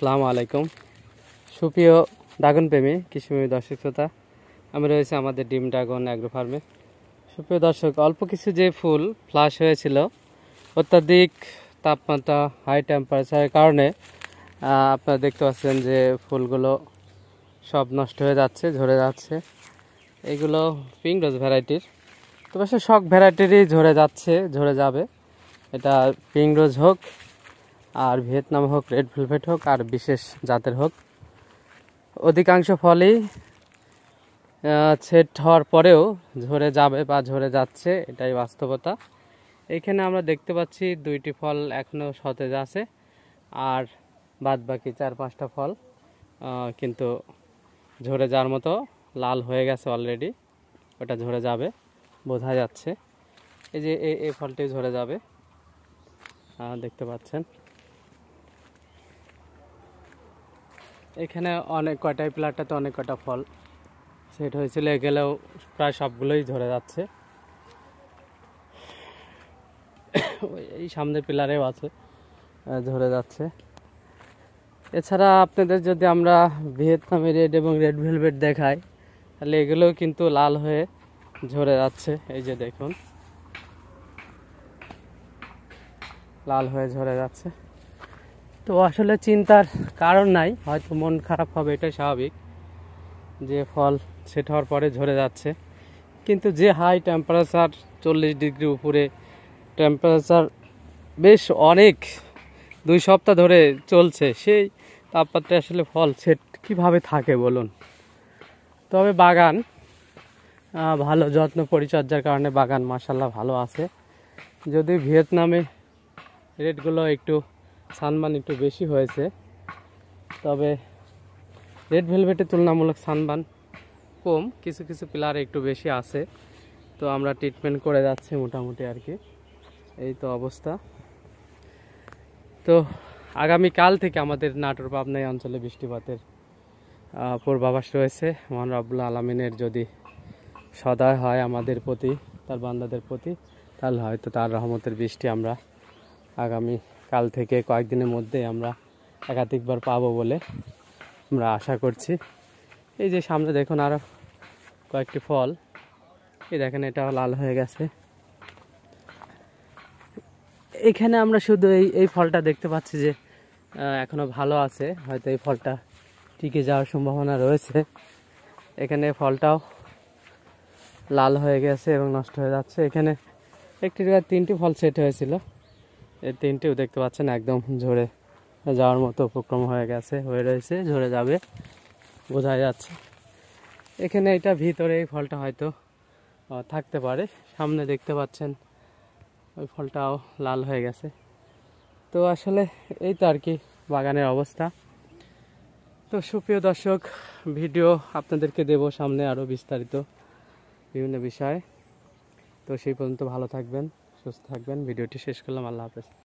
আসসালামু আলাইকুম সুপ্রিয় ড্রাগন প্রেমী কৃষিপ্রেমী দর্শক শ্রোতা, আমি রয়েছে আমাদের ডিম ড্রাগন অ্যাগ্রো ফার্মে। সুপ্রিয় দর্শক, অল্প কিছু যে ফুল ফ্লাশ হয়েছিল অত্যাধিক তাপমাত্রা হাই টেম্পারেচারের কারণে আপনারা দেখতে পাচ্ছেন যে ফুলগুলো সব নষ্ট হয়ে যাচ্ছে, ঝরে যাচ্ছে। এগুলো পিঙ্ক রোজ ভ্যারাইটির, তো অবশ্য শখ ভ্যারাইটিরই ঝরে যাচ্ছে, ঝরে যাবে। এটা পিঙ্ক রোজ হোক আর ভিয়েতনাম হোক, রেড ভেলভেট হোক আর বিশেষ জাতের হোক, অধিকাংশ ফলই সেট হওয়ার পরেও ঝরে যাবে বা ঝরে যাচ্ছে, এটাই বাস্তবতা। এইখানে আমরা দেখতে পাচ্ছি দুইটি ফল এখনও সতেজ আছে, আর বাদ বাকি 4-5টা ফল কিন্তু ঝরে যাওয়ার মতো লাল হয়ে গেছে অলরেডি। ওটা ঝরে যাবে, বোঝা যাচ্ছে। এই যে এই ফলটি ঝরে যাবে, দেখতে পাচ্ছেন। এখানে অনেক কয়টাই প্লাটটাতে অনেক কয়টা ফল সেট হয়েছিল, এগুলোও প্রায় সবগুলোই ঝরে যাচ্ছে। এই সামনের পিলারেও আছে, ঝরে যাচ্ছে। এছাড়া আপনাদের যদি আমরা ভিয়েতনামি রেড এবং রেড ভেলভেট দেখাই, তাহলে এগুলোও কিন্তু লাল হয়ে ঝরে যাচ্ছে। এই যে দেখুন, লাল হয়ে ঝরে যাচ্ছে। তো আসলে চিন্তার কারণ নাই, হয়তো মন খারাপ হবে, এটাই স্বাভাবিক যে ফল সেট হওয়ার পরে ঝরে যাচ্ছে। কিন্তু যে হাই টেম্পারেচার 40 ডিগ্রি উপরে টেম্পারেচার বেশ অনেক 2 সপ্তাহ ধরে চলছে, সেই তাপমাত্রায় আসলে ফল সেট কীভাবে থাকে বলুন। তবে বাগান ভালো যত্ন পরিচর্যার কারণে বাগান মাশাআল্লাহ ভালো আছে। যদি ভিয়েতনামে রেটগুলো একটু সানবার্ন একটু বেশি হয়েছে, তবে রেড ভেলভেটের তুলনামূলক সানবার্ন কম, কিছু কিছু পিলারে একটু বেশি আছে। তো আমরা ট্রিটমেন্ট করে যাচ্ছি মোটামুটি আর কি, এই তো অবস্থা। তো আগামীকাল থেকে আমাদের নাটোর পাবনা এই অঞ্চলে বৃষ্টিপাতের পূর্বাভাস রয়েছে। মহান রব্বুল আলামিনের যদি সদয় হয় আমাদের প্রতি, তার বান্দাদের প্রতি, তাহলে হয়তো তার রহমতের বৃষ্টি আমরা আগামী কাল থেকে কয়েকদিনের মধ্যে আমরা একাধিকবার পাবো বলে আমরা আশা করছি। এই যে সামনে দেখুন আরও কয়েকটি ফল, এই দেখেন এটাও লাল হয়ে গেছে। এখানে আমরা শুধু এই ফলটা দেখতে পাচ্ছি যে এখনো ভালো আছে, হয়তো এই ফলটা টিকে যাওয়ার সম্ভাবনা রয়েছে। এখানে ফলটাও লাল হয়ে গেছে এবং নষ্ট হয়ে যাচ্ছে। এখানে একটি 3টি ফল সেট হয়েছিল, এই 3টিও দেখতে পাচ্ছেন একদম ঝরে যাওয়ার মতো উপক্রম হয়ে গেছে, হয়ে রয়েছে, ঝরে যাবে, বোঝা যাচ্ছে। এখানে এটা ভিতরে এই ফলটা হয়তো থাকতে পারে, সামনে দেখতে পাচ্ছেন ওই ফলটাও লাল হয়ে গেছে। তো আসলে এই তো আর কি বাগানের অবস্থা। তো সুপ্রিয় দর্শক, ভিডিও আপনাদেরকে দেব সামনে আরও বিস্তারিত বিভিন্ন বিষয়। তো সেই পর্যন্ত ভালো থাকবেন, সুস্থ থাকবেন। ভিডিওটি শেষ করলাম, আল্লাহ হাফেজ।